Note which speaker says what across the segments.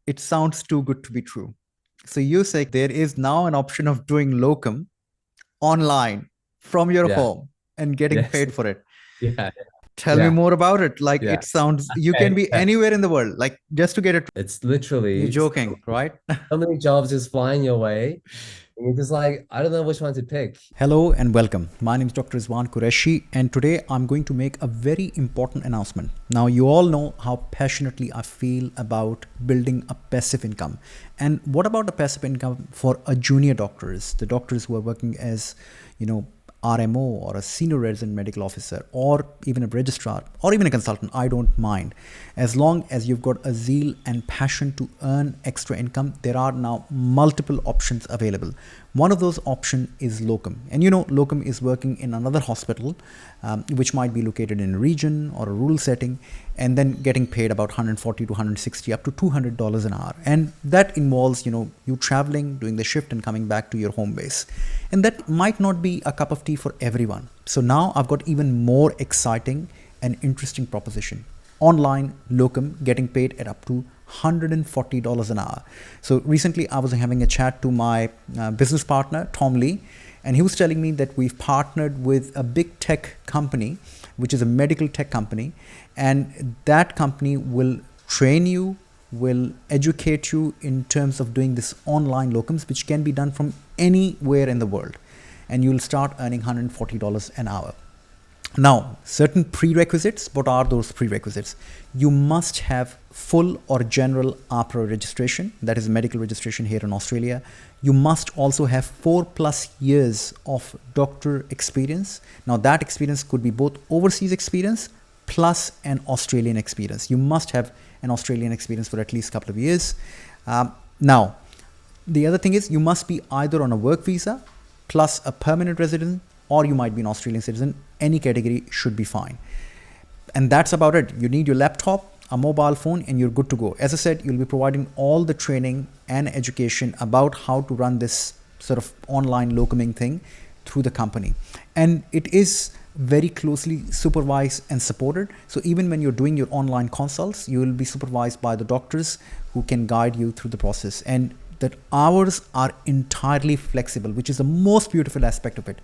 Speaker 1: it sounds too good to be true. So you say there is now an option of doing locum online from your
Speaker 2: Yeah.
Speaker 1: home and getting
Speaker 2: Yes.
Speaker 1: paid for it.
Speaker 2: Yeah.
Speaker 1: Tell me
Speaker 2: Yeah.
Speaker 1: more about it. Like
Speaker 2: Yeah.
Speaker 1: it sounds, you can
Speaker 2: Okay.
Speaker 1: be anywhere in the world, like just to get it.
Speaker 2: It's
Speaker 1: You're
Speaker 2: literally
Speaker 1: joking, right?
Speaker 2: so many jobs just flying your way. And you're just like, I don't know which one to pick.
Speaker 1: Hello and welcome. My name is Dr. Rizwan Qureshi, and today I'm going to make a very important announcement. Now, you all know how passionately I feel about building a passive income. And what about the passive income for a junior doctors, the doctors who are working as, RMO or a senior resident medical officer or even a registrar or even a consultant? I don't mind. As long as you've got a zeal and passion to earn extra income, there are now multiple options available. One of those options is locum. And locum is working in another hospital, which might be located in a region or a rural setting, and then getting paid about 140 to 160 up to $200 an hour. And that involves, you traveling, doing the shift and coming back to your home base. And that might not be a cup of tea for everyone. So now I've got even more exciting and interesting proposition. Online locum getting paid at up to $140 an hour. So recently I was having a chat to my business partner, Tom Lee, and he was telling me that we've partnered with a big tech company, which is a medical tech company, and that company will train you, will educate you in terms of doing this online locums, which can be done from anywhere in the world, and you'll start earning $140 an hour. Now, certain prerequisites. What are those prerequisites? You must have full or general AHPRA registration, that is medical registration here in Australia. You must also have 4+ years of doctor experience. Now, that experience could be both overseas experience plus an Australian experience. You must have an Australian experience for at least a couple of years. Now, the other thing is you must be either on a work visa plus a permanent resident, or you might be an Australian citizen. Any category should be fine. And that's about it. You need your laptop, a mobile phone, and you're good to go. As I said, you'll be providing all the training and education about how to run this sort of online locuming thing through the company. And it is very closely supervised and supported. So even when you're doing your online consults, you will be supervised by the doctors who can guide you through the process. And that hours are entirely flexible, which is the most beautiful aspect of it.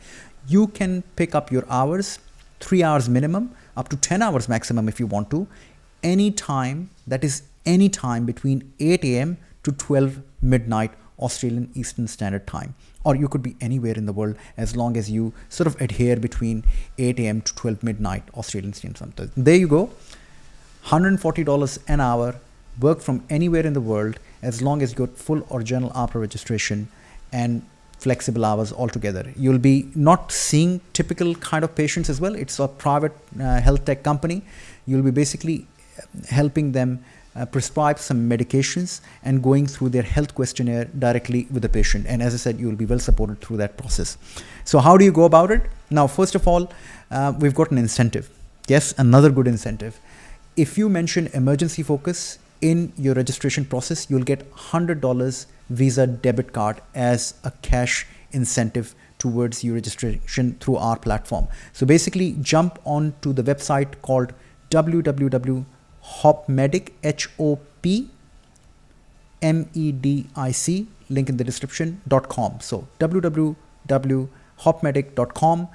Speaker 1: You can pick up your hours, 3 hours minimum, up to 10 hours maximum if you want to, anytime, that is any time between 8 a.m. to 12 midnight Australian Eastern Standard Time. Or you could be anywhere in the world as long as you sort of adhere between 8 a.m. to 12 midnight Australian Standard Time. There you go. $140 an hour, work from anywhere in the world as long as you got full or general AHPRA registration and flexible hours altogether. You'll be not seeing typical kind of patients as well. It's a private health tech company. You'll be basically helping them prescribe some medications and going through their health questionnaire directly with the patient. And as I said, you will be well supported through that process. So how do you go about it? Now, first of all, we've got an incentive. Yes, another good incentive. If you mention emergency focus in your registration process, you'll get $100 Visa debit card as a cash incentive towards your registration through our platform. So basically jump on to the website called www.hopmedic, HOPMEDIC, link in the description.com. So www.hopmedic.com.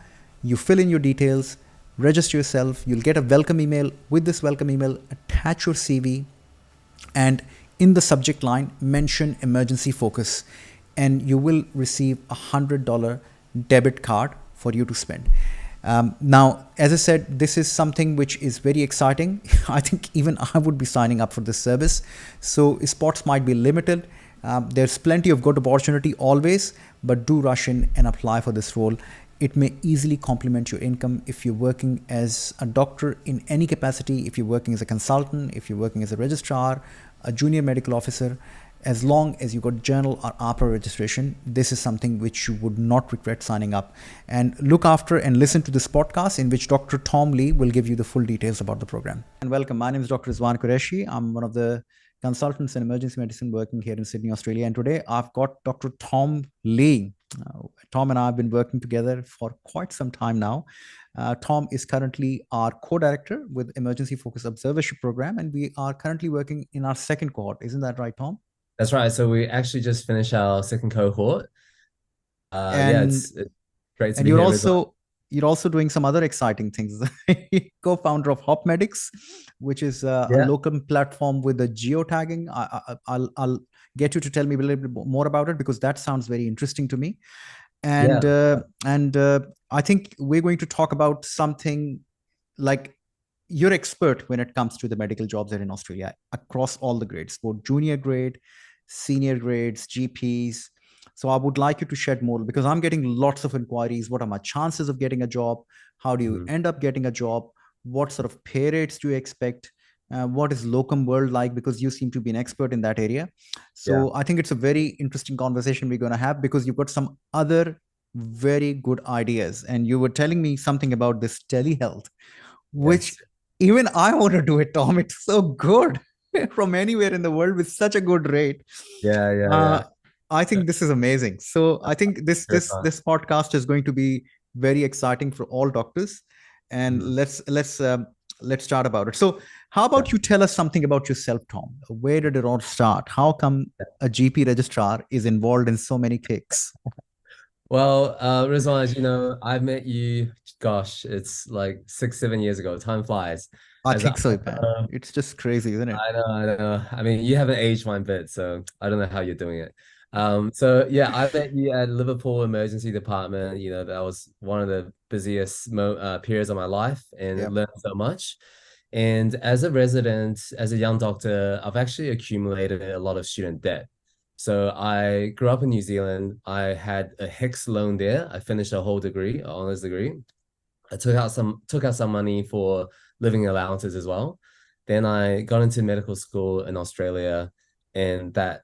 Speaker 1: You fill in your details, register yourself. You'll get a welcome email. With this welcome email, attach your CV, and in the subject line, mention emergency focus, and you will receive $100 debit card for you to spend. Now, as I said, this is something which is very exciting. I think even I would be signing up for this service. So spots might be limited. There's plenty of good opportunity always, but do rush in and apply for this role. It may easily complement your income if you're working as a doctor in any capacity, if you're working as a consultant, if you're working as a registrar, a junior medical officer. As long as you got journal or AHPRA registration, this is something which you would not regret signing up. And look after and listen to this podcast in which Dr. Tom Lee will give you the full details about the program. And welcome. My name is Dr. Rizwan Qureshi. I'm one of the consultants in emergency medicine working here in Sydney, Australia. And today I've got Dr. Tom Lee. Tom and I have been working together for quite some time now. Tom is currently our co-director with Emergency Focus Observership Program, and we are currently working in our second cohort. Isn't that right, Tom?
Speaker 2: That's right. So we actually just finished our second cohort. Yeah,
Speaker 1: And
Speaker 2: it's great to
Speaker 1: and
Speaker 2: be here, Rizwan.
Speaker 1: you're also doing some other exciting things. Co-founder of HopMedics, which is a
Speaker 2: Yeah,
Speaker 1: locum platform with the geotagging. I'll get you to tell me a little bit more about it because that sounds very interesting to me. And
Speaker 2: yeah.
Speaker 1: I think we're going to talk about something like you're expert when it comes to the medical jobs here in Australia across all the grades, both junior grade, senior grades, GPs. So I would like you to shed more because I'm getting lots of inquiries. What are my chances of getting a job? How do you
Speaker 2: Mhm.
Speaker 1: end up getting a job? What sort of pay rates do you expect? What is locum world like? Because you seem to be an expert in that area.
Speaker 2: Yeah.
Speaker 1: So I think it's a very interesting conversation we're going to have because you've got some other very good ideas. And you were telling me something about this telehealth, which
Speaker 2: Yes.
Speaker 1: even I want to do it, Tom. It's so good from anywhere in the world with such a good rate.
Speaker 2: Yeah, yeah,
Speaker 1: Uh,
Speaker 2: yeah.
Speaker 1: I think this is amazing. So I think this
Speaker 2: Very
Speaker 1: this
Speaker 2: fun.
Speaker 1: this podcast is going to be very exciting for all doctors. And
Speaker 2: Mhm.
Speaker 1: let's start about it. So how
Speaker 2: Yeah.
Speaker 1: about you tell us something about yourself, Tom? Where did it all start? How come a GP registrar is involved in so many clicks?
Speaker 2: Well, Rizwan, as you know, I met you, gosh, it's like 6, 7 years ago. Time flies.
Speaker 1: I
Speaker 2: As
Speaker 1: think
Speaker 2: a,
Speaker 1: so, man. It's just crazy, isn't it?
Speaker 2: I know, I know. I mean, you haven't aged one bit, so I don't know how you're doing it. So yeah, I met you at Liverpool Emergency Department. You know, that was one of the busiest mo periods of my life and
Speaker 1: Yeah.
Speaker 2: learned so much. And as a resident, as a young doctor, I've actually accumulated a lot of student debt. So I grew up in New Zealand. I had a HICS loan there. I finished a whole degree, an honors degree. I took out some money for living allowances as well. Then I got into medical school in Australia, and that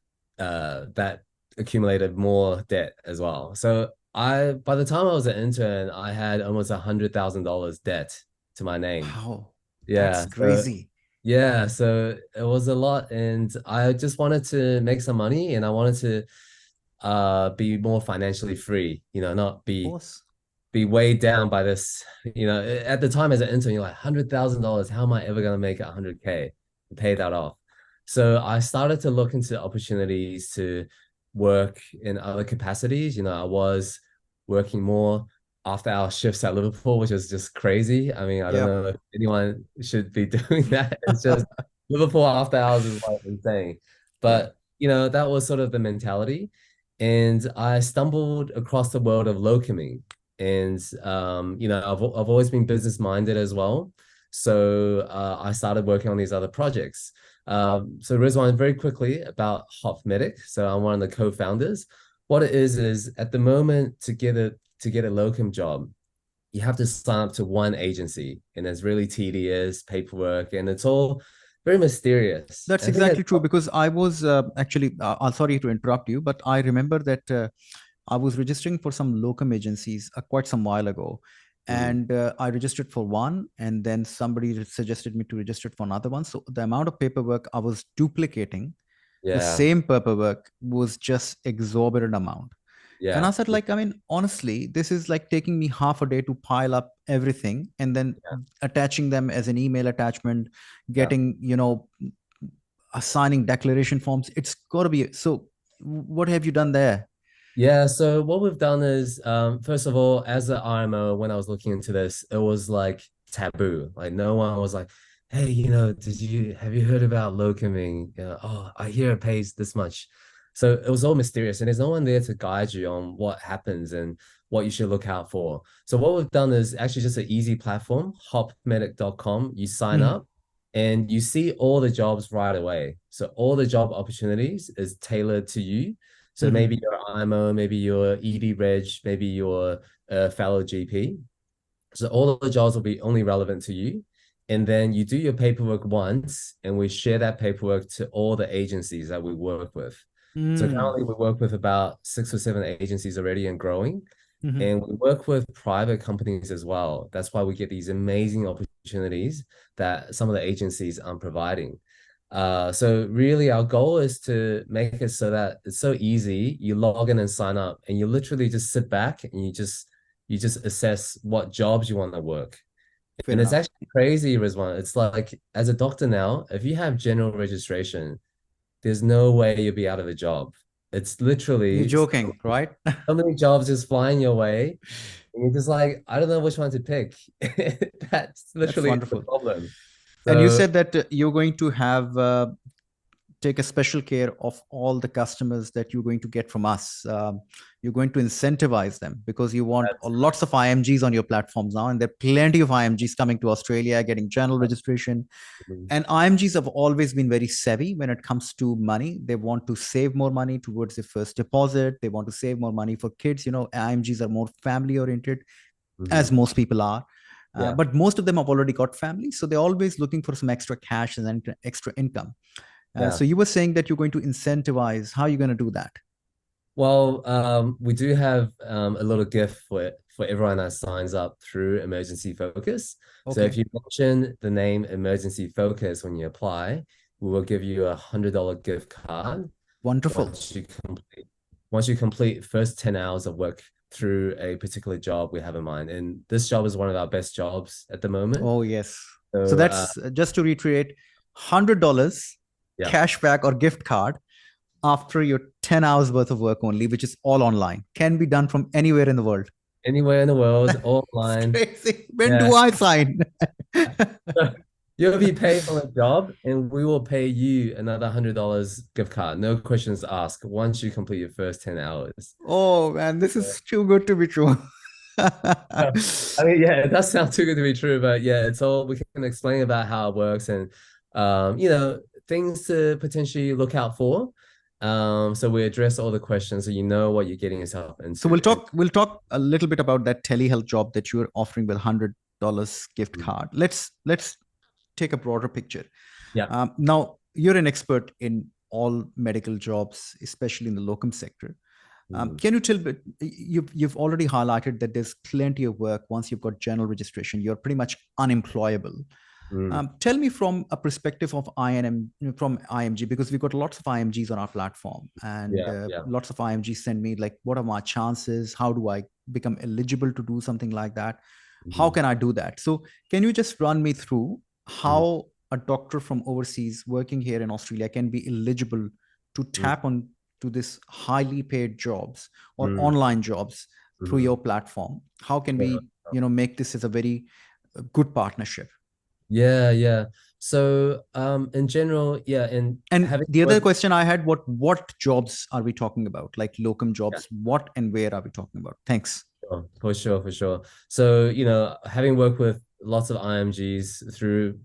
Speaker 2: accumulated more debt as well. So I by the time I was an intern, I had almost $100,000 debt to my name.
Speaker 1: Wow. That's
Speaker 2: Yeah, so
Speaker 1: crazy.
Speaker 2: yeah, so it was a lot, and I just wanted to make some money, and I wanted to be more financially free, not
Speaker 1: Of
Speaker 2: be
Speaker 1: course.
Speaker 2: be weighed down by this. At the time as an intern, you're like $100,000. How am I ever gonna make 100K to pay that off? So I started to look into opportunities to work in other capacities. I was working more after our shifts at Liverpool, which is just crazy. I mean, I don't
Speaker 1: Yeah.
Speaker 2: know if anyone should be doing that. It's just Liverpool after hours is like insane.
Speaker 1: Yeah.
Speaker 2: But that was sort of the mentality. And I stumbled across the world of locuming, and I've always been business minded as well. So I started working on these other projects. So Rizwan, very quickly about HopMedic. So I'm one of the co-founders. What it is at the moment to get a locum job, you have to sign up to one agency, and it's really tedious paperwork, and it's all very mysterious.
Speaker 1: That's
Speaker 2: I think
Speaker 1: exactly true because I was actually, I'm sorry to interrupt you, but I remember that I was registering for some locum agencies quite some while ago.
Speaker 2: Mhm.
Speaker 1: And I registered for one, and then somebody suggested me to register for another one. So the amount of paperwork I was duplicating, the
Speaker 2: Yeah,
Speaker 1: same paperwork was just exorbitant amount. And I
Speaker 2: yeah,
Speaker 1: said, like, I mean, honestly, this is like taking me half a day to pile up everything and then
Speaker 2: yeah,
Speaker 1: attaching them as an email attachment,
Speaker 2: yeah.
Speaker 1: getting, assigning declaration forms. It's got to be. So, what have you done there?
Speaker 2: Yeah, so what we've done is, first of all, as an IMO, when I was looking into this, it was like taboo. Like no one was like, "Hey, have you heard about locuming? Oh, I hear it pays this much." So it was all mysterious, and there's no one there to guide you on what happens and what you should look out for. So what we've done is actually just an easy platform, hopmedic.com. You sign
Speaker 1: Mhm.
Speaker 2: up, and you see all the jobs right away. So all the job opportunities is tailored to you. So
Speaker 1: Mhm.
Speaker 2: maybe you're IMO, maybe you're ED Reg, maybe you're a fellow GP. So all the jobs will be only relevant to you. And then you do your paperwork once, and we share that paperwork to all the agencies that we work with. So
Speaker 1: Mm.
Speaker 2: currently we work with about 6 or 7 agencies already and growing.
Speaker 1: Mhm.
Speaker 2: And we work with private companies as well. That's why we get these amazing opportunities that some of the agencies aren't providing. So really our goal is to make it so that it's so easy. You log in and sign up and you literally just sit back and you just assess what jobs you want to work.
Speaker 1: Fair
Speaker 2: And it's
Speaker 1: enough.
Speaker 2: actually crazy, Rizwan. It's like as a doctor now, if you have general registration, there's no way you'll be out of a job. It's
Speaker 1: You're
Speaker 2: literally
Speaker 1: joking, right?
Speaker 2: so many jobs just flying your way. And you're just like, I don't know which one to pick. That's
Speaker 1: That's
Speaker 2: literally the
Speaker 1: wonderful.
Speaker 2: problem.
Speaker 1: And you
Speaker 2: So
Speaker 1: said that you're going to have take a special care of all the customers that you're going to get from us. You're going to incentivize them because you want
Speaker 2: that's
Speaker 1: lots of IMGs on your platforms now, and there are plenty of IMGs coming to Australia, getting general registration. And IMGs have always been very savvy when it comes to money. They want to save more money towards the first deposit. They want to save more money for kids. IMGs are more family oriented, as
Speaker 2: Mhm.
Speaker 1: most people are.
Speaker 2: Yeah.
Speaker 1: But most of them have already got families, so they're always looking for some extra cash and extra income.
Speaker 2: Yeah.
Speaker 1: So you were saying that you're going to incentivize. How are you going to do that?
Speaker 2: Well, we do have a little gift for everyone that signs up through Emergency Focus. So if
Speaker 1: Okay,
Speaker 2: you mention the name Emergency Focus when you apply, we will give you $100 gift card
Speaker 1: wonderful.
Speaker 2: once you complete once you complete first 10 hours of work through a particular job we have in mind. And this job is one of our best jobs at the moment.
Speaker 1: Oh yes. So
Speaker 2: So
Speaker 1: that's just to reiterate, $100
Speaker 2: yeah,
Speaker 1: cashback or gift card after your 10 hours worth of work only, which is all online, can be done from anywhere in the world.
Speaker 2: anywhere in the world,
Speaker 1: It's
Speaker 2: online.
Speaker 1: crazy. When
Speaker 2: Yeah.
Speaker 1: do I sign?
Speaker 2: You'll be paid from a job, and we will pay you another $100 gift card. No questions asked once you complete your first 10 hours.
Speaker 1: Oh man, this is too good to be true.
Speaker 2: I mean, yeah, it does sound too good to be true, but yeah, it's all we can explain about how it works and things to potentially look out for. So we address all the questions so you know what you're getting yourself
Speaker 1: So
Speaker 2: into.
Speaker 1: we'll talk a little bit about that telehealth job that you're offering with $100 gift
Speaker 2: Mm,
Speaker 1: card. Let's take a broader picture.
Speaker 2: yeah.
Speaker 1: Now you're an expert in all medical jobs, especially in the locum sector.
Speaker 2: Mm,
Speaker 1: Can you tell me, you've already highlighted that there's plenty of work once you've got general registration. You're pretty much unemployable.
Speaker 2: mm,
Speaker 1: Tell me from a perspective of INM, from IMG, because we've got lots of IMGs on our platform, and
Speaker 2: yeah, yeah.
Speaker 1: lots of IMGs send me like, what are my chances? How do I become eligible to do something like that? How
Speaker 2: Mhm,
Speaker 1: can I do that? So, can you just run me through
Speaker 2: mhm,
Speaker 1: how a doctor from overseas working here in Australia can be eligible to
Speaker 2: mm,
Speaker 1: tap on to this highly paid jobs or
Speaker 2: mm,
Speaker 1: online jobs through
Speaker 2: mhm.
Speaker 1: your platform? How can
Speaker 2: Yeah.
Speaker 1: we, make this as a very good partnership?
Speaker 2: Yeah, yeah. So, in general, yeah, and
Speaker 1: And
Speaker 2: having
Speaker 1: the other
Speaker 2: worked,
Speaker 1: question I had, what jobs are we talking about? Like locum
Speaker 2: yeah,
Speaker 1: jobs, what and where are we talking about? Thanks.
Speaker 2: for sure, for sure. So, having worked with lots of IMGs through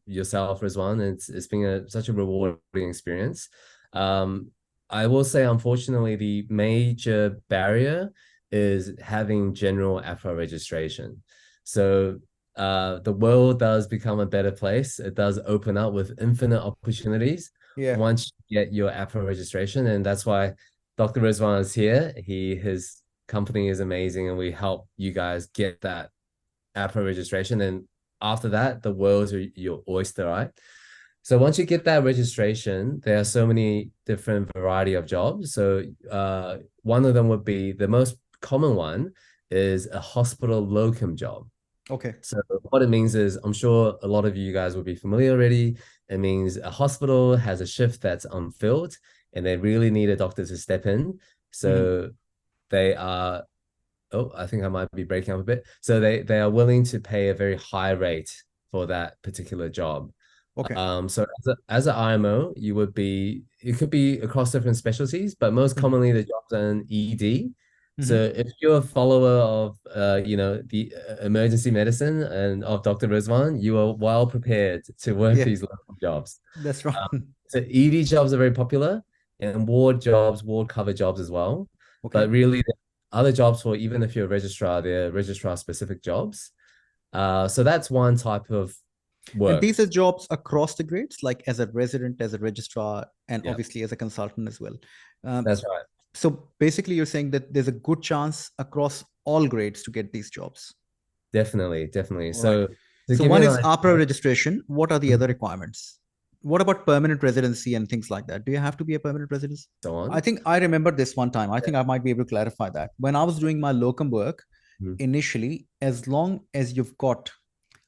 Speaker 2: yourself, Rizwan, it's been such a rewarding experience. Um, I will say, unfortunately, the major barrier is having general AHPRA registration. So, the world does become a better place. It does open up with infinite opportunities
Speaker 1: Yeah.
Speaker 2: once you get your AHPRA registration, and that's why Dr. Rizwan is here. His company is amazing, and we help you guys get that AHPRA registration. And after that, the world's your oyster, right? So once you get that registration, there are so many different variety of jobs. So one of them would be the most common one is a hospital locum job.
Speaker 1: Okay.
Speaker 2: So what it means is, I'm sure a lot of you guys will be familiar already. It means a hospital has a shift that's unfilled, and they really need a doctor to step in.
Speaker 1: Hmm.
Speaker 2: So they are, oh, I think I might be breaking up a bit. So they are willing to pay a very high rate for that particular job.
Speaker 1: Okay.
Speaker 2: So as an IMO, it could be across different specialties, but most
Speaker 1: Hmm.
Speaker 2: commonly the job's in ED. So
Speaker 1: Hmm.
Speaker 2: if you're a follower of the emergency medicine and of Dr. Rizwan, you are well prepared to work
Speaker 1: Yeah,
Speaker 2: these local jobs.
Speaker 1: that's right.
Speaker 2: So ED jobs are very popular, and ward jobs, ward cover jobs as well.
Speaker 1: Okay.
Speaker 2: But really, the other jobs for even if you're a registrar, they're registrar specific jobs. So that's one type of
Speaker 1: And
Speaker 2: work.
Speaker 1: these are jobs across the grades, like as a resident, as a registrar, and
Speaker 2: Yeah,
Speaker 1: obviously as a consultant as well. Um,
Speaker 2: that's right.
Speaker 1: so basically, you're saying that there's a good chance across all grades to get these jobs.
Speaker 2: Definitely, definitely.
Speaker 1: All right.
Speaker 2: So to
Speaker 1: So
Speaker 2: give you
Speaker 1: one
Speaker 2: an
Speaker 1: is APRA
Speaker 2: idea,
Speaker 1: registration. What are the other requirements? What about permanent residency and things like that? Do you have to be a permanent resident?
Speaker 2: so
Speaker 1: I
Speaker 2: on.
Speaker 1: think I remember this one time. I
Speaker 2: Yeah.
Speaker 1: think I might be able to clarify that. When I was doing my locum work,
Speaker 2: Mhm.
Speaker 1: initially, as long as you've got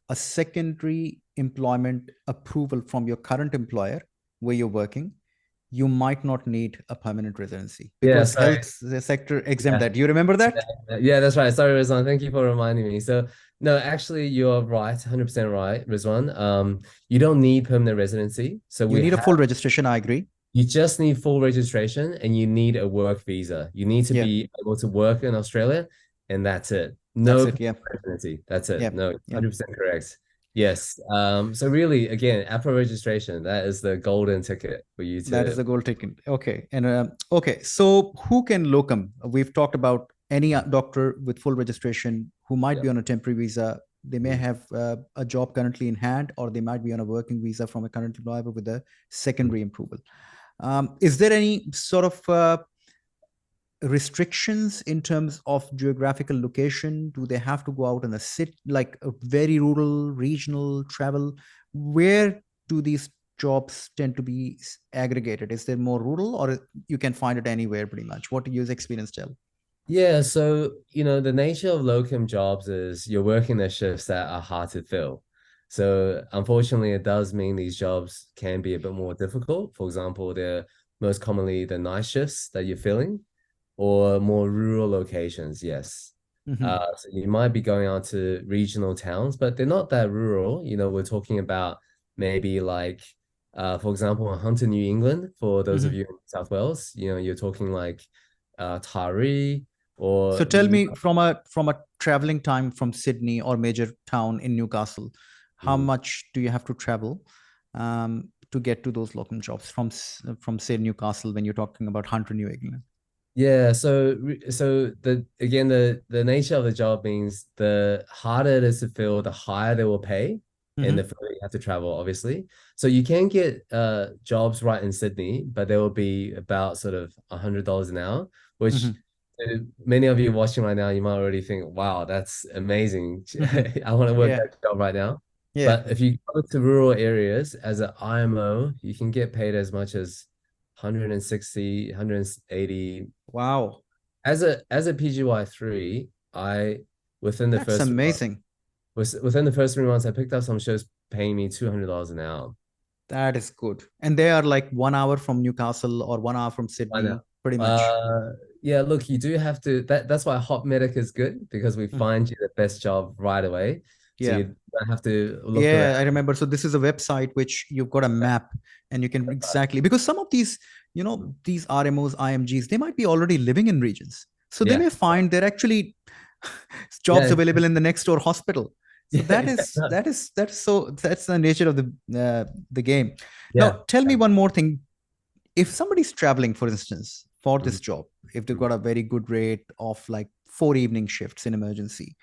Speaker 1: a secondary employment approval from your current employer where you're working, you might not need a permanent residency
Speaker 2: Yeah,
Speaker 1: because
Speaker 2: sorry.
Speaker 1: health sector exempt
Speaker 2: Yeah.
Speaker 1: that. Do you remember that?
Speaker 2: Yeah, that's right. Sorry, Rizwan. Thank you for reminding me. So, no, actually, you're right, 100% right, Rizwan. You don't need permanent residency. So
Speaker 1: You
Speaker 2: we
Speaker 1: need a
Speaker 2: have,
Speaker 1: full registration. I agree.
Speaker 2: you just need full registration and you need a work visa. You need to
Speaker 1: Yeah,
Speaker 2: be able to work in Australia, and that's it.
Speaker 1: that's
Speaker 2: No
Speaker 1: it. Yeah,
Speaker 2: permanent residency. That's it.
Speaker 1: yeah,
Speaker 2: No,
Speaker 1: yeah.
Speaker 2: 100% correct. Yes. So really, again, APRA registration, that is the golden ticket for you
Speaker 1: That is
Speaker 2: to.
Speaker 1: the goal taken. Okay. And okay. So who can locum? We've talked about any doctor with full registration who might
Speaker 2: Yeah.
Speaker 1: be on a temporary visa. They may
Speaker 2: Mhm.
Speaker 1: have a job currently in hand, or they might be on a working visa from a current employer with a secondary approval. Is there any sort of restrictions in terms of geographical location? Do they have to go out in a city, like a very rural, regional travel? Where do these jobs tend to be aggregated? Is there more rural, or you can find it anywhere pretty much? What do your experience tell?
Speaker 2: Yeah, so the nature of locum jobs is you're working the shifts that are hard to fill. So unfortunately, it does mean these jobs can be a bit more difficult. For example, they're most commonly the night shifts that you're filling, or more rural locations, yes.
Speaker 1: Mm-hmm.
Speaker 2: So you might be going out to regional towns, but they're not that rural. We're talking about maybe like, for example, in Hunter, New England, for those of
Speaker 1: Mm-hmm.
Speaker 2: you in South Wales, you're talking like Taree, or
Speaker 1: So tell me, from a traveling time from Sydney or major town in Newcastle, how
Speaker 2: Mhm.
Speaker 1: much do you have to travel to get to those locum jobs from say Newcastle when you're talking about Hunter, New England?
Speaker 2: Yeah, so the nature of the job means the harder it is to fill, the higher they will pay, and the
Speaker 1: Mm-hmm.
Speaker 2: further you have to travel, obviously. So you can get jobs right in Sydney, but they will be about sort of $100 an hour, which
Speaker 1: Mm-hmm.
Speaker 2: many of you watching right now, you might already think, wow, that's amazing.
Speaker 1: Mm-hmm.
Speaker 2: I want to work
Speaker 1: Yeah,
Speaker 2: that job right now.
Speaker 1: yeah.
Speaker 2: But if you go to rural areas as an IMO, you can get paid as much as 160, 180.
Speaker 1: Wow,
Speaker 2: As a PGY3, I within the
Speaker 1: that's
Speaker 2: first
Speaker 1: amazing.
Speaker 2: within the first 3 months, I picked up some shows paying me $200 an hour.
Speaker 1: That is good. And they are like 1 hour from Newcastle or 1 hour from
Speaker 2: I know.
Speaker 1: Sydney, pretty much.
Speaker 2: Uh, yeah, look, you do have to. That's why Hot Medic is good because we
Speaker 1: Mhm.
Speaker 2: find you the best job right away, so
Speaker 1: Yeah.
Speaker 2: you don't have to look
Speaker 1: Yeah, I
Speaker 2: around.
Speaker 1: remember. So this is a website which you've got a map and you can exactly because some of these, these RMOs, IMGs, they might be already living in regions. So they
Speaker 2: Yeah,
Speaker 1: may find they're actually jobs
Speaker 2: yeah,
Speaker 1: available in the next door hospital. So that
Speaker 2: yeah,
Speaker 1: is that is that's so that's the nature of the game.
Speaker 2: yeah.
Speaker 1: Now tell me one more thing. If somebody's traveling, for instance, for
Speaker 2: Mhm,
Speaker 1: this job, if they've
Speaker 2: mhm,
Speaker 1: got a very good rate of like 4 evening shifts in emergency,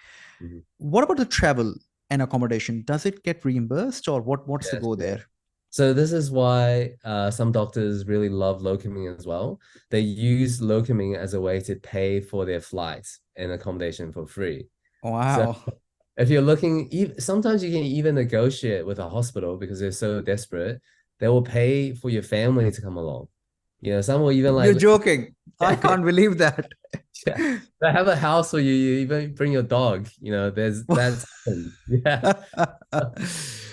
Speaker 2: mhm.
Speaker 1: what about the travel and accommodation? Does it get reimbursed or what's the
Speaker 2: Yeah,
Speaker 1: go
Speaker 2: sure.
Speaker 1: there?
Speaker 2: So this is why some doctors really love locuming as well. They use locuming as a way to pay for their flights and accommodation for free. So
Speaker 1: Wow.
Speaker 2: if you're looking, sometimes you can even negotiate with a hospital because they're so desperate. They will pay for your family to come along. Some will even
Speaker 1: You're
Speaker 2: like,
Speaker 1: joking. I can't believe that.
Speaker 2: yeah, they have a house for you. You even bring your dog. That's happened. Yeah,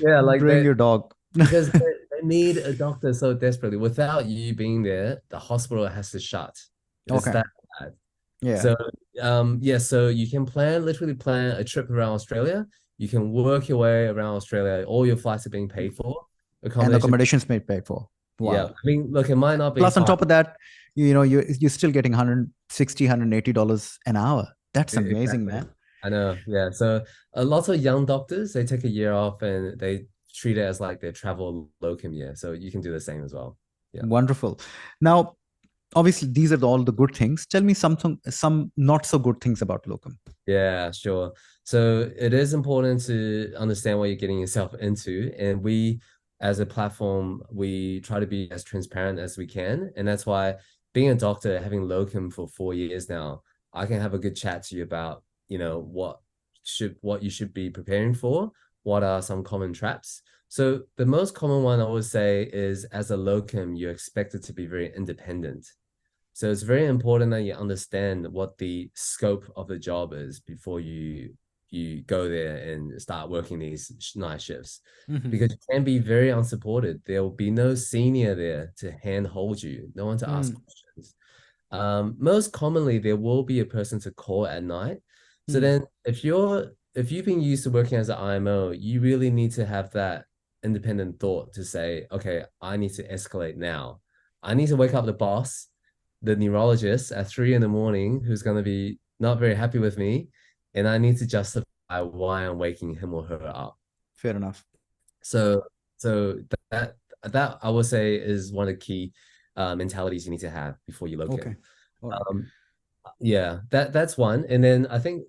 Speaker 2: yeah, like
Speaker 1: Bring
Speaker 2: that
Speaker 1: your dog.
Speaker 2: because they need a doctor so desperately. Without you being there, the hospital has to shut. It's
Speaker 1: Okay.
Speaker 2: that bad.
Speaker 1: Yeah.
Speaker 2: So, yeah, so you can literally plan a trip around Australia. You can work your way around Australia. All your flights are being paid for.
Speaker 1: And the
Speaker 2: Accommodation,
Speaker 1: accommodations made paid for.
Speaker 2: yeah.
Speaker 1: Wow.
Speaker 2: I mean, look, it might not be
Speaker 1: Plus on
Speaker 2: five.
Speaker 1: top of that, you're still getting 160, $180 an hour. That's amazing,
Speaker 2: Exactly.
Speaker 1: man.
Speaker 2: I know. Yeah. So a lot of young doctors, they take a year off and they treat it as like their travel locum year. So you can do the same as well. Yeah.
Speaker 1: Wonderful. Now, obviously, these are all the good things. Tell me some not so good things about locum.
Speaker 2: Yeah, sure. So it is important to understand what you're getting yourself into. And we, as a platform, we try to be as transparent as we can. And that's why being a doctor, having locum for 4 years now, I can have a good chat to you about, what you should be preparing for, what are some common traps. So the most common one I would say is as a locum, you're expected to be very independent. So it's very important that you understand what the scope of the job is before you go there and start working these night shifts,
Speaker 1: Mm-hmm.
Speaker 2: because you can be very unsupported. There will be no senior there to hand hold you, no one to ask
Speaker 1: Mm,
Speaker 2: questions. Most commonly, there will be a person to call at night. So
Speaker 1: mm,
Speaker 2: then, if you've been used to working as an IMO, you really need to have that independent thought to say, okay, I need to escalate now. I need to wake up the boss, the neurologist at 3 in the morning, who's going to be not very happy with me, and I need to justify why I'm waking him or her up.
Speaker 1: fair enough.
Speaker 2: So, so that that I would say is one of the key mentalities you need to have before you
Speaker 1: Okay.
Speaker 2: locum.
Speaker 1: All right.
Speaker 2: Um, yeah, that's one. And then I think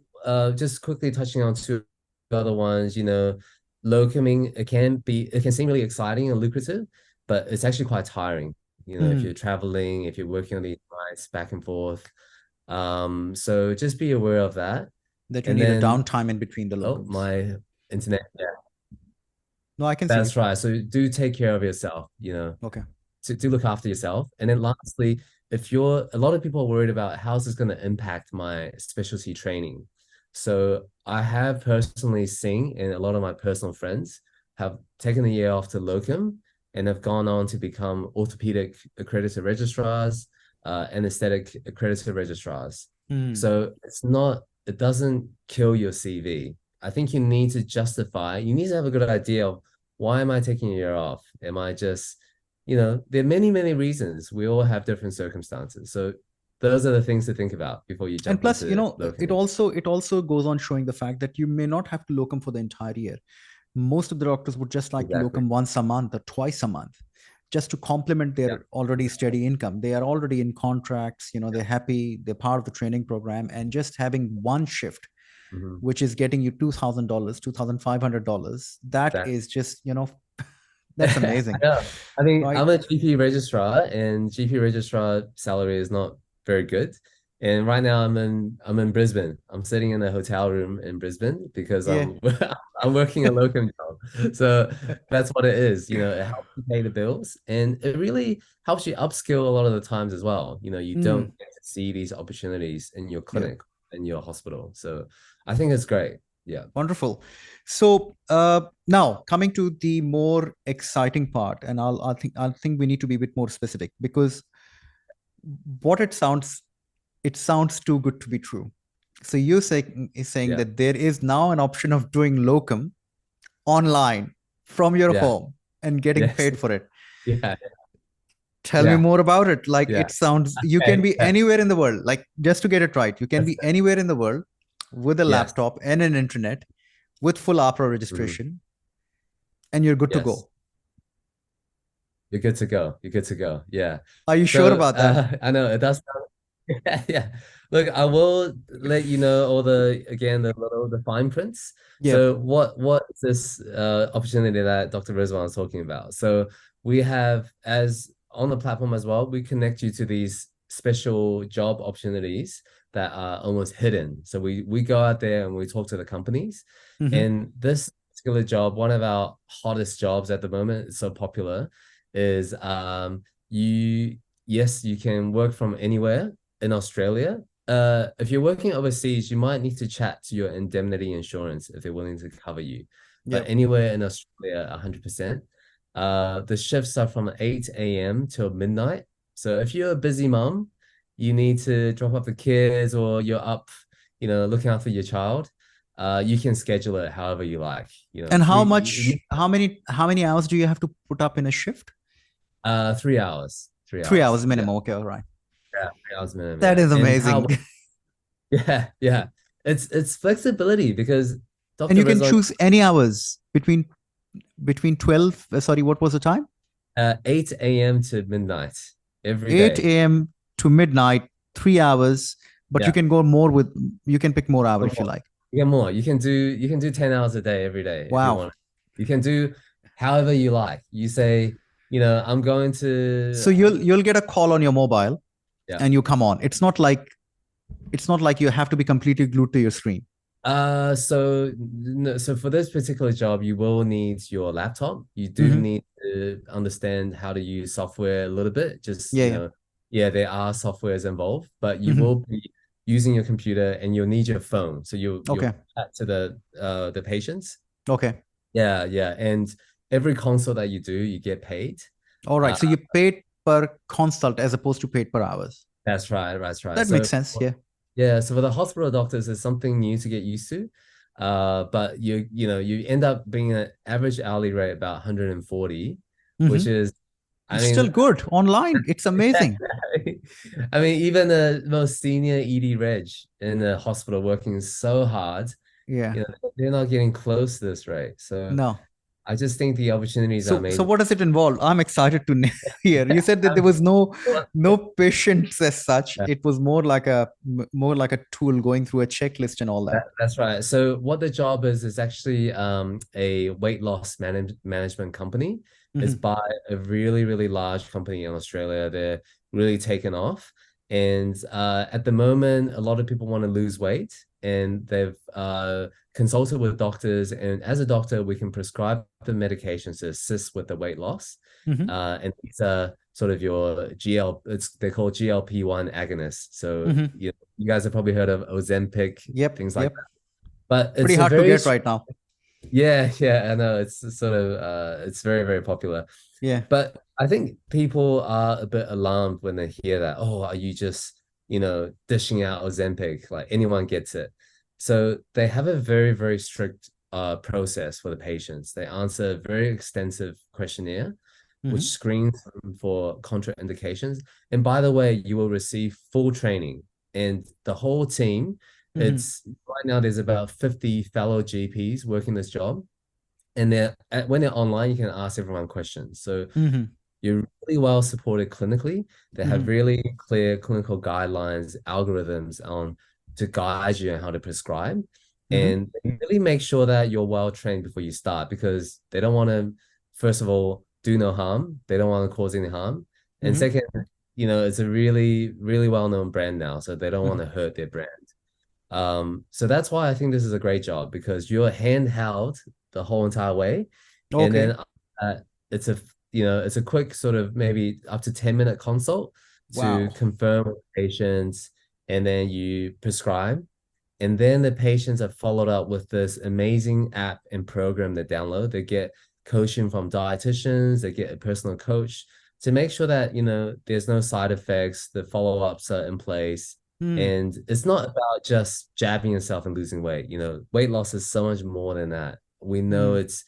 Speaker 2: just quickly touching on two other ones, locuming, it can seem really exciting and lucrative, but it's actually quite tiring. If
Speaker 1: Mm,
Speaker 2: you're traveling, if you're working on these flights back and forth. So just be aware of that.
Speaker 1: that you
Speaker 2: And
Speaker 1: need a
Speaker 2: then,
Speaker 1: downtime in between the
Speaker 2: oh,
Speaker 1: locums.
Speaker 2: my internet. Yeah,
Speaker 1: No, I can see you.
Speaker 2: that's right. So do take care of yourself,
Speaker 1: Okay.
Speaker 2: to look after yourself. And then lastly, if you're a lot of people are worried about how's this going to impact my specialty training. So I have personally seen, and a lot of my personal friends have taken a year off to locum and have gone on to become orthopedic accredited registrars, anesthetic accredited registrars.
Speaker 1: Mm.
Speaker 2: So it doesn't kill your CV. I think you need to have a good idea of, why am I taking a year off? Am I just, there are many, many reasons. We all have different circumstances. So those are the things to think about before you
Speaker 1: And
Speaker 2: jump
Speaker 1: plus,
Speaker 2: into
Speaker 1: it
Speaker 2: locoming.
Speaker 1: also goes on showing the fact that you may not have to locum for the entire year. Most of the doctors would just like to
Speaker 2: Exactly.
Speaker 1: locum once a month or twice a month, just to complement
Speaker 2: Yeah.
Speaker 1: their already steady income. They are already in contracts, they're happy, they're part of the training program, and just having one shift,
Speaker 2: Mhm.
Speaker 1: which is getting you $2,000, $2,500, that
Speaker 2: Exactly.
Speaker 1: is just, that's
Speaker 2: I
Speaker 1: amazing,
Speaker 2: know. I mean,
Speaker 1: right?
Speaker 2: I'm a GP registrar, and GP registrar salary is not very good. And right now, I'm in Brisbane. I'm sitting in a hotel room in Brisbane because
Speaker 1: Yeah.
Speaker 2: I'm working a locum job. So that's what it is. It helps you pay the bills, and it really helps you upskill a lot of the times as well. You don't
Speaker 1: Mm,
Speaker 2: get to see these opportunities in your
Speaker 1: yeah.
Speaker 2: clinic, in your hospital. So I think it's great. Yeah.
Speaker 1: Wonderful. So now coming to the more exciting part, and I think we need to be a bit more specific, because what it sounds too good to be true. So you're saying
Speaker 2: Yeah.
Speaker 1: that there is now an option of doing locum online from your
Speaker 2: Yeah.
Speaker 1: home and getting
Speaker 2: Yes.
Speaker 1: paid for it.
Speaker 2: Yeah.
Speaker 1: Tell me
Speaker 2: Yeah.
Speaker 1: more about it. Like,
Speaker 2: Yeah.
Speaker 1: it sounds, you can
Speaker 2: Okay.
Speaker 1: be
Speaker 2: Yeah.
Speaker 1: anywhere in the world. Like, just to get it right, you can
Speaker 2: That's
Speaker 1: be anywhere in the world with a
Speaker 2: Yes.
Speaker 1: laptop and an internet with full AHPRA
Speaker 2: Mhm.
Speaker 1: registration, and you're good to
Speaker 2: Yes.
Speaker 1: go.
Speaker 2: You're good to go. You're good to go. Yeah.
Speaker 1: Are you sure
Speaker 2: So
Speaker 1: about that?
Speaker 2: I know it does sound, yeah. Look, I will let you know all the fine prints.
Speaker 1: Yeah.
Speaker 2: So what is this opportunity that Dr. Rizwan is talking about? So we have, as on the platform as well, we connect you to these special job opportunities that are almost hidden. So we go out there and we talk to the companies.
Speaker 1: Mm-hmm.
Speaker 2: And this particular job, one of our hottest jobs at the moment, it's so popular, is you yes, you can work from anywhere in Australia. If you're working overseas, you might need to chat to your indemnity insurance if they're willing to cover you. But
Speaker 1: Yep.
Speaker 2: anywhere in Australia, 100%. The shifts are from 8 a.m. till midnight. So if you're a busy mom, you need to drop off the kids, or you're up, looking after your child, you can schedule it however you like.
Speaker 1: And how
Speaker 2: Three,
Speaker 1: much, how many hours do you have to put up in a shift?
Speaker 2: 3 hours, three
Speaker 1: 3 hours
Speaker 2: hours. Yeah,
Speaker 1: minimum. Okay, all right.
Speaker 2: yeah, 3 hours minimum.
Speaker 1: That
Speaker 2: Yeah,
Speaker 1: is
Speaker 2: and how?
Speaker 1: amazing.
Speaker 2: Yeah, yeah. It's flexibility because
Speaker 1: And
Speaker 2: Dr.
Speaker 1: you can
Speaker 2: Rizwan,
Speaker 1: choose any hours between 12, sorry, what was the time?
Speaker 2: 8 a.m. to midnight every
Speaker 1: 8
Speaker 2: day.
Speaker 1: a.m. to midnight, 3 hours, but you
Speaker 2: Yeah,
Speaker 1: can go more with, you can pick more hours
Speaker 2: no
Speaker 1: if you
Speaker 2: more.
Speaker 1: like.
Speaker 2: You get more. You can do 10 hours a day every day if you
Speaker 1: Wow.
Speaker 2: want. You can do however you like. You say, I'm going to,
Speaker 1: So you'll get a call on your mobile
Speaker 2: yeah,
Speaker 1: and you come on. It's not like you have to be completely glued to your screen.
Speaker 2: So no, so for this particular job, you will need your laptop. You do
Speaker 1: Mm-hmm.
Speaker 2: need to understand how to use software a little bit. Just,
Speaker 1: Yeah, yeah.
Speaker 2: yeah, there are softwares involved, but you
Speaker 1: Mm-hmm.
Speaker 2: will be using your computer and you'll need your phone. So you'll
Speaker 1: Okay.
Speaker 2: chat to the patients.
Speaker 1: Okay.
Speaker 2: Yeah, yeah. And every consult that you do, you get paid.
Speaker 1: All right.
Speaker 2: Uh,
Speaker 1: So you paid per consult as opposed to paid per hours.
Speaker 2: that's right, that's right.
Speaker 1: That
Speaker 2: So
Speaker 1: makes sense. Yeah.
Speaker 2: yeah, so for the hospital doctors, it's something new to get used to. But you end up being an average hourly rate about 140, which
Speaker 1: Mm-hmm.
Speaker 2: is, I
Speaker 1: It's still
Speaker 2: mean,
Speaker 1: good online. It's amazing.
Speaker 2: I mean, even the most senior ED reg in the hospital working so hard,
Speaker 1: Yeah.
Speaker 2: they're not getting close to this rate. So
Speaker 1: No.
Speaker 2: I just think the opportunities are
Speaker 1: So
Speaker 2: amazing.
Speaker 1: what does it involve? I'm excited to hear. You said that there was no patients as such. It was more like a tool going through a checklist and all that.
Speaker 2: That's right. So what the job is actually a weight loss management company. It's
Speaker 1: Mm-hmm.
Speaker 2: by a really, really large company in Australia. They're really taken off. And at the moment, a lot of people want to lose weight and they've consulted with doctors. And as a doctor, we can prescribe the medications to assist with the weight loss.
Speaker 1: Mm-hmm.
Speaker 2: And these are sort of your they're called GLP-1 agonists. So
Speaker 1: Mm-hmm.
Speaker 2: you guys have probably heard of Ozempic,
Speaker 1: Yep.
Speaker 2: things like
Speaker 1: Yep.
Speaker 2: that. But
Speaker 1: Pretty
Speaker 2: it's a
Speaker 1: hard to
Speaker 2: very
Speaker 1: get right now.
Speaker 2: yeah, yeah, I know it's sort of it's very, very popular.
Speaker 1: Yeah.
Speaker 2: But I think people are a bit alarmed when they hear that, oh, are you just, dishing out Ozempic? Like anyone gets it. So they have a very, very strict process for the patients. They answer a very extensive questionnaire, which
Speaker 1: Mm-hmm.
Speaker 2: screens them for contraindications. And by the way, you will receive full training and the whole team.
Speaker 1: Mm-hmm.
Speaker 2: It's right now there's about 50 fellow GPs working this job. And when they're online, you can ask everyone questions. So
Speaker 1: Mm-hmm.
Speaker 2: you're really well supported clinically. They have
Speaker 1: Mm-hmm.
Speaker 2: really clear clinical guidelines, algorithms on to guide you on how to prescribe.
Speaker 1: Mm-hmm.
Speaker 2: And they really make sure that you're well trained before you start because they don't want to, first of all, do no harm. They don't want to cause any harm. And
Speaker 1: Mm-hmm.
Speaker 2: second, it's a really, really well-known brand now. So they don't want to
Speaker 1: Mm-hmm.
Speaker 2: hurt their brand. So that's why I think this is a great job because you're handheld the whole entire way. And then
Speaker 1: Okay.
Speaker 2: uh, it's a quick sort of maybe up to 10-minute consult to
Speaker 1: Wow.
Speaker 2: confirm with patients and then you prescribe. And then the patients are followed up with this amazing app and program they download. They get coaching from dietitians, they get a personal coach to make sure that, there's no side effects, the follow-ups are in place.
Speaker 1: Hmm.
Speaker 2: And it's not about just jabbing yourself and losing weight. Weight loss is so much more than that. We know
Speaker 1: Hmm.
Speaker 2: it's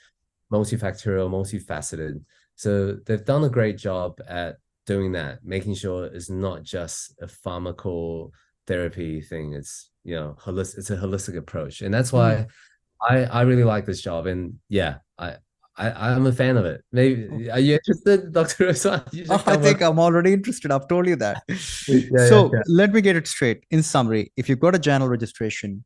Speaker 2: multifactorial, multifaceted. So they've done a great job at doing that, making sure it's not just a pharmacotherapy thing. It's holistic. It's a holistic approach, and that's
Speaker 1: Hmm.
Speaker 2: why I really like this job. And yeah, I'm a fan of it.
Speaker 1: Oh,
Speaker 2: Maybe are you interested, Dr. Usman? You should
Speaker 1: I
Speaker 2: come on.
Speaker 1: think I'm already interested. I've told you that.
Speaker 2: Yeah, yeah,
Speaker 1: So
Speaker 2: yeah.
Speaker 1: let me get it straight. In summary, if you've got a general registration,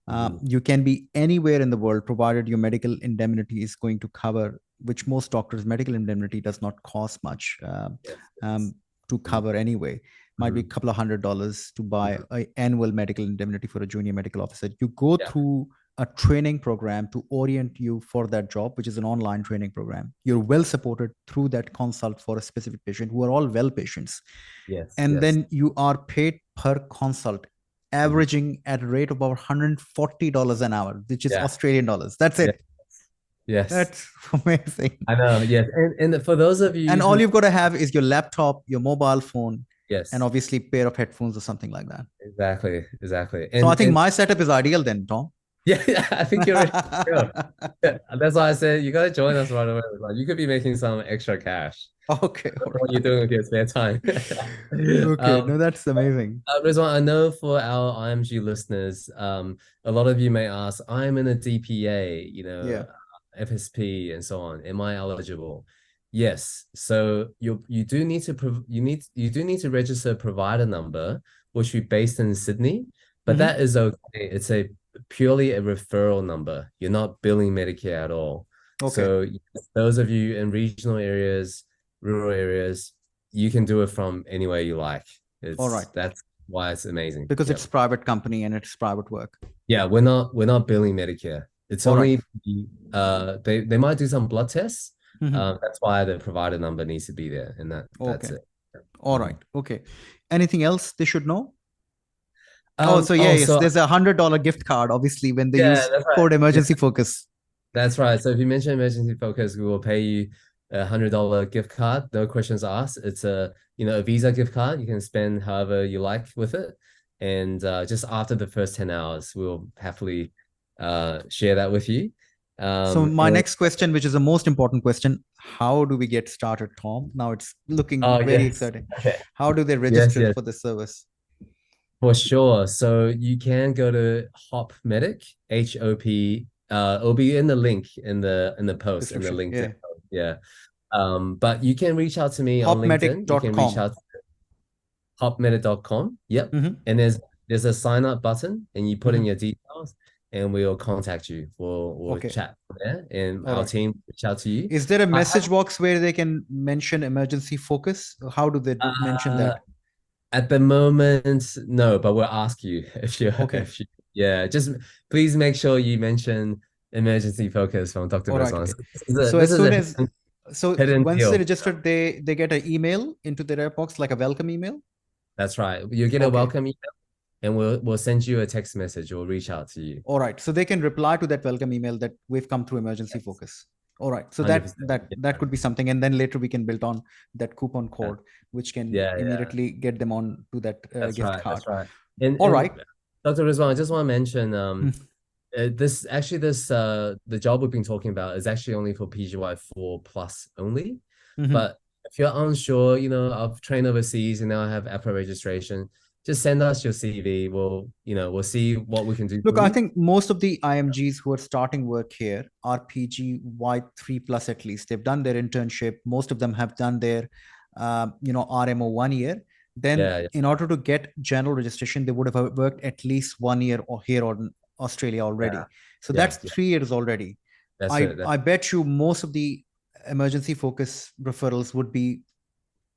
Speaker 2: Mhm.
Speaker 1: you can be anywhere in the world provided your medical indemnity is going to cover, which most doctors' medical indemnity does not cost much
Speaker 2: Yes, yes.
Speaker 1: um, to
Speaker 2: Mhm.
Speaker 1: cover anyway. Might be a
Speaker 2: Mhm.
Speaker 1: couple of $100 to buy
Speaker 2: Mhm.
Speaker 1: an annual medical indemnity for a junior medical officer. You go
Speaker 2: Yeah.
Speaker 1: through a training program to orient you for that job, which is an online training program. You're well supported through that consult for a specific patient who are all well patients.
Speaker 2: Yes,
Speaker 1: And
Speaker 2: yes.
Speaker 1: then you are paid per consult,
Speaker 2: Mhm.
Speaker 1: averaging at a rate of about $140 an hour, which is
Speaker 2: Yeah.
Speaker 1: Australian dollars. That's
Speaker 2: Yeah.
Speaker 1: it.
Speaker 2: Yes.
Speaker 1: That's amazing.
Speaker 2: I know. Yes. And for those of
Speaker 1: And
Speaker 2: you
Speaker 1: all
Speaker 2: who
Speaker 1: you've got to have is your laptop, your mobile phone, and
Speaker 2: yes,
Speaker 1: obviously a pair of headphones or something like that.
Speaker 2: exactly, exactly.
Speaker 1: So I
Speaker 2: And
Speaker 1: think
Speaker 2: and
Speaker 1: my setup is ideal then, Tom.
Speaker 2: yeah, yeah, I think you're ready to go. Yeah, that's why I said you gotta join us right away. Like you could be making some extra cash.
Speaker 1: Okay, all
Speaker 2: What you're
Speaker 1: right.
Speaker 2: doing with your spare time.
Speaker 1: Okay,
Speaker 2: Um,
Speaker 1: no, that's amazing.
Speaker 2: Rizwan, I know for our IMG listeners, a lot of you may ask, I'm in a DPA,
Speaker 1: Yeah.
Speaker 2: FSP and so on. Am I eligible? Yes. So you do need to you do need to register a provider number, which will be based in Sydney, but
Speaker 1: Hmm.
Speaker 2: that is okay. It's a purely a referral number. You're not billing Medicare at all.
Speaker 1: Okay,
Speaker 2: So those of you in regional areas, rural areas, you can do it from anywhere you like.
Speaker 1: all right.
Speaker 2: That's why it's amazing.
Speaker 1: Because
Speaker 2: Yep.
Speaker 1: it's private company and it's private work.
Speaker 2: Yeah, we're not billing Medicare. It's
Speaker 1: All right.
Speaker 2: only they might do some blood tests.
Speaker 1: Mhm.
Speaker 2: That's why the provider number needs to be there, and that's
Speaker 1: Okay.
Speaker 2: it.
Speaker 1: All right.
Speaker 2: Mhm.
Speaker 1: Okay. Anything else they should know? Oh, so yeah,
Speaker 2: Oh,
Speaker 1: yes,
Speaker 2: so
Speaker 1: there's $100 gift card, obviously, when they
Speaker 2: yeah,
Speaker 1: use
Speaker 2: that's right.
Speaker 1: code
Speaker 2: Yeah,
Speaker 1: emergency focus.
Speaker 2: that's right. So if you mention emergency focus, we will pay you $100 gift card. No questions asked. It's a Visa gift card. You can spend however you like with it, and just after the first 10 hours, we'll happily share that with you.
Speaker 1: So my
Speaker 2: And
Speaker 1: next question, which is the most important question, how do we get started, Tom? Now it's looking
Speaker 2: oh
Speaker 1: very
Speaker 2: yes,
Speaker 1: exciting.
Speaker 2: okay,
Speaker 1: How do they
Speaker 2: yes,
Speaker 1: register
Speaker 2: yes.
Speaker 1: for this service?
Speaker 2: For sure. So you can go to Hop Medic, HOP. It'll be in the link in the post in the
Speaker 1: Description.
Speaker 2: LinkedIn.
Speaker 1: Yeah.
Speaker 2: Yeah. But you can reach out to me on LinkedIn. You can reach
Speaker 1: Hopmedic.com.
Speaker 2: out to hopmedic.com. Yep.
Speaker 1: Mm-hmm.
Speaker 2: And there's a sign up button and you put in
Speaker 1: Mm-hmm.
Speaker 2: your details and we'll contact you. We'll
Speaker 1: Okay.
Speaker 2: chat from there and
Speaker 1: All
Speaker 2: our
Speaker 1: right.
Speaker 2: team reach out to you.
Speaker 1: Is there a
Speaker 2: I
Speaker 1: message box where they can mention emergency focus? How do they mention
Speaker 2: have
Speaker 1: that?
Speaker 2: At the moment, no, but we'll ask you
Speaker 1: Okay.
Speaker 2: if you yeah, just please make sure you mention emergency focus from Dr.
Speaker 1: All right.
Speaker 2: Rizwan.
Speaker 1: Okay.
Speaker 2: So this is a
Speaker 1: So
Speaker 2: this
Speaker 1: as
Speaker 2: is a
Speaker 1: soon as so
Speaker 2: hidden
Speaker 1: once they
Speaker 2: deal.
Speaker 1: register, they get an email into their box like a welcome email.
Speaker 2: That's right. You get a
Speaker 1: Okay.
Speaker 2: welcome email and we'll send you a text message. We'll reach out to you.
Speaker 1: All right. So they can reply to that welcome email that we've come through emergency
Speaker 2: Yes.
Speaker 1: focus. All right. So that
Speaker 2: 100%.
Speaker 1: that that
Speaker 2: Yeah.
Speaker 1: could be something, and then later we can build on that coupon code, which can
Speaker 2: Yeah, yeah.
Speaker 1: immediately get them on to that
Speaker 2: That's
Speaker 1: gift
Speaker 2: right.
Speaker 1: card.
Speaker 2: That's right. And
Speaker 1: All right.
Speaker 2: Dr. Rizwan, I just want to mention
Speaker 1: Hmm.
Speaker 2: this the job we've been talking about is actually only for PGY4 plus only.
Speaker 1: Hmm.
Speaker 2: But if you're unsure, I've trained overseas and now I have APRA registration, just send us your CV. We'll see what we can do
Speaker 1: Look,
Speaker 2: for
Speaker 1: I
Speaker 2: you.
Speaker 1: think most of the IMGs who are starting work here are PGY 3 plus at least. They've done their internship. Most of them have done their, RMO 1 year. Then,
Speaker 2: Yeah, yeah,
Speaker 1: in order to get general registration, they would have worked at least 1 year or here or in Australia
Speaker 2: yeah,
Speaker 1: already. So
Speaker 2: yeah,
Speaker 1: that's
Speaker 2: yeah.
Speaker 1: 3 years already.
Speaker 2: That's
Speaker 1: I
Speaker 2: it. That's
Speaker 1: I bet you most of the emergency focus referrals would be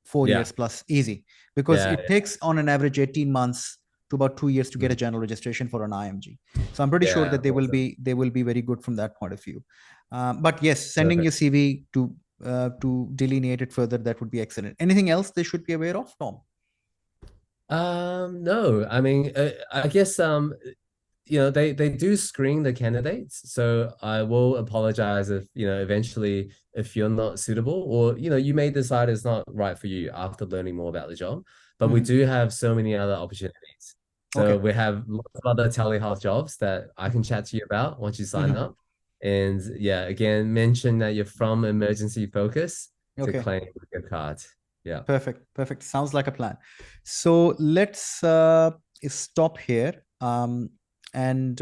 Speaker 1: 4 years
Speaker 2: yeah,
Speaker 1: plus easy, because
Speaker 2: yeah,
Speaker 1: it takes on an average 18 months to about 2 years to get a
Speaker 2: mhm,
Speaker 1: general registration for an IMG. So I'm pretty sure
Speaker 2: yeah.
Speaker 1: that they will
Speaker 2: Awesome.
Speaker 1: be very good from that point of view. But yes, sending your
Speaker 2: Perfect.
Speaker 1: CV to delineate it further, that would be excellent. Anything else they should be aware of, Tom?
Speaker 2: No, I mean, I guess they do screen the candidates, so I will apologize if eventually if you're not suitable or you may decide it's not right for you after learning more about the job. But we
Speaker 1: Mhm.
Speaker 2: do have so many other opportunities. So
Speaker 1: Okay.
Speaker 2: we have lots of other telehealth jobs that I can chat to you about once you sign
Speaker 1: Mhm.
Speaker 2: up. And yeah, again, mention that you're from Emergency Focus to
Speaker 1: Okay.
Speaker 2: claim your card. Yeah.
Speaker 1: Perfect. Perfect. Sounds like a plan. So let's stop here, and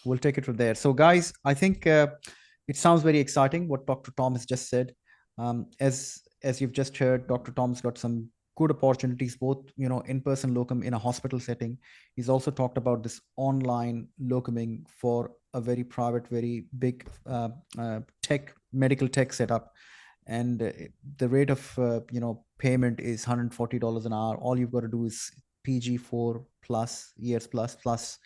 Speaker 1: we'll take it from there. So, guys, I think it sounds very exciting what Dr. Tom has just said. As you've just heard, Dr. Tom's got some good opportunities, both in-person locum in a hospital setting. He's also talked about this online locuming for a very private, very big medical tech setup, and the rate of payment is $140 an hour. All you've got to do is PG4 plus years plus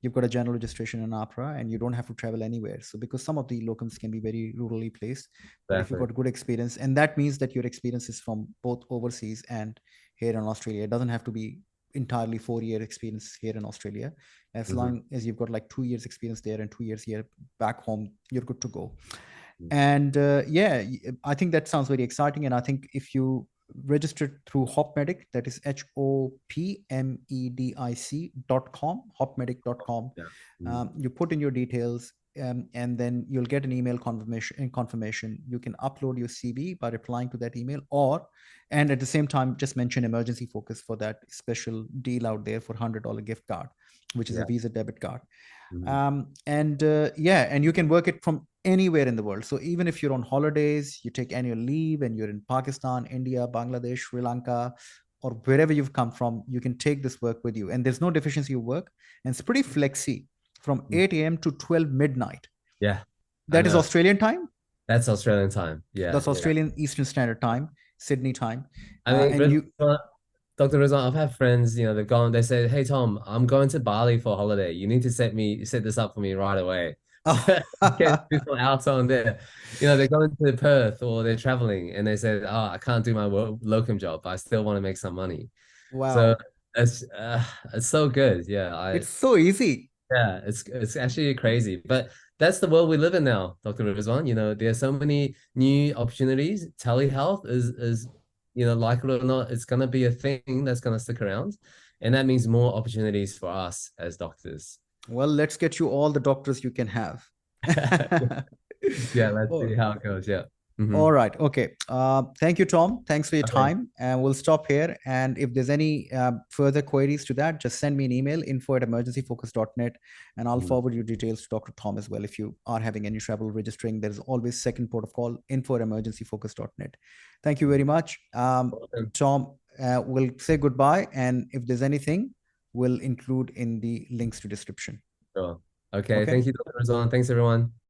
Speaker 1: you've got a general registration in AHPRA, and you don't have to travel anywhere. So because some of the locums can be very rurally placed, but if you've
Speaker 2: Exactly.
Speaker 1: got good experience, and that means that your experience is from both overseas and here in Australia, it doesn't have to be entirely 4 year experience here in Australia. As
Speaker 2: Mhm.
Speaker 1: long as you've got like 2 years experience there and 2 years here back home, you're good to go.
Speaker 2: Mhm.
Speaker 1: And yeah, I think that sounds very exciting. And I think if you registered through Hopmedic, that is HOPMEDIC.com, hopmedic.com,
Speaker 2: Yeah. Mhm.
Speaker 1: you put in your details, and then you'll get an email confirmation. You can upload your CV by replying to that email, and at the same time, just mention emergency focus for that special deal out there for $100 gift card, which is a
Speaker 2: Yeah.
Speaker 1: Visa debit card.
Speaker 2: Mhm.
Speaker 1: And yeah, and you can work it from anywhere in the world. So even if you're on holidays, you take annual leave and you're in Pakistan, India, Bangladesh, Sri Lanka, or wherever you've come from, you can take this work with you, and there's no deficiency of work, and it's pretty flexy from
Speaker 2: Mhm.
Speaker 1: 8 a.m. to 12 midnight.
Speaker 2: Yeah. I
Speaker 1: That is
Speaker 2: know.
Speaker 1: Australian time.
Speaker 2: That's Australian time. Yeah,
Speaker 1: That's
Speaker 2: yeah.
Speaker 1: Australian Eastern Standard Time, Sydney time.
Speaker 2: I mean,
Speaker 1: And you,
Speaker 2: Dr. Rizwan, I've had friends, they've gone, they said, "Hey Tom, I'm going to Bali for a holiday. You need to set this up for me right away." So
Speaker 1: Oh,
Speaker 2: I can do some out on there. They're going to Perth or they're traveling and they said, "Oh, I can't do my locum job, but I still want to make some money." So
Speaker 1: wow.
Speaker 2: it's so good. Yeah,
Speaker 1: It's so easy.
Speaker 2: it's actually crazy, but that's the world we live in now, Dr. Rizwan. There are so many new opportunities. Telehealth is like it or not, it's gonna be a thing that's gonna stick around, and that means more opportunities for us as doctors.
Speaker 1: Well, let's get you all the doctors you can have.
Speaker 2: Yeah, let's see
Speaker 1: Oh,
Speaker 2: how it goes. Yeah. Hmm.
Speaker 1: all right. Okay. Thank you, Tom. Thanks for your
Speaker 2: Okay.
Speaker 1: time. And we'll stop here. And if there's any further queries to that, just send me an email, info@emergencyfocus.net, and I'll
Speaker 2: Mhm.
Speaker 1: forward your details to Dr. Tom as well. If you are having any trouble registering, there's always second port of call, info@emergencyfocus.net. Thank you very much.
Speaker 2: Awesome.
Speaker 1: Tom, we'll say goodbye. And if there's anything, we'll include in the links to description.
Speaker 2: Sure. Okay.
Speaker 1: Okay.
Speaker 2: Thank you, Dr. Rizwan. Thanks, everyone.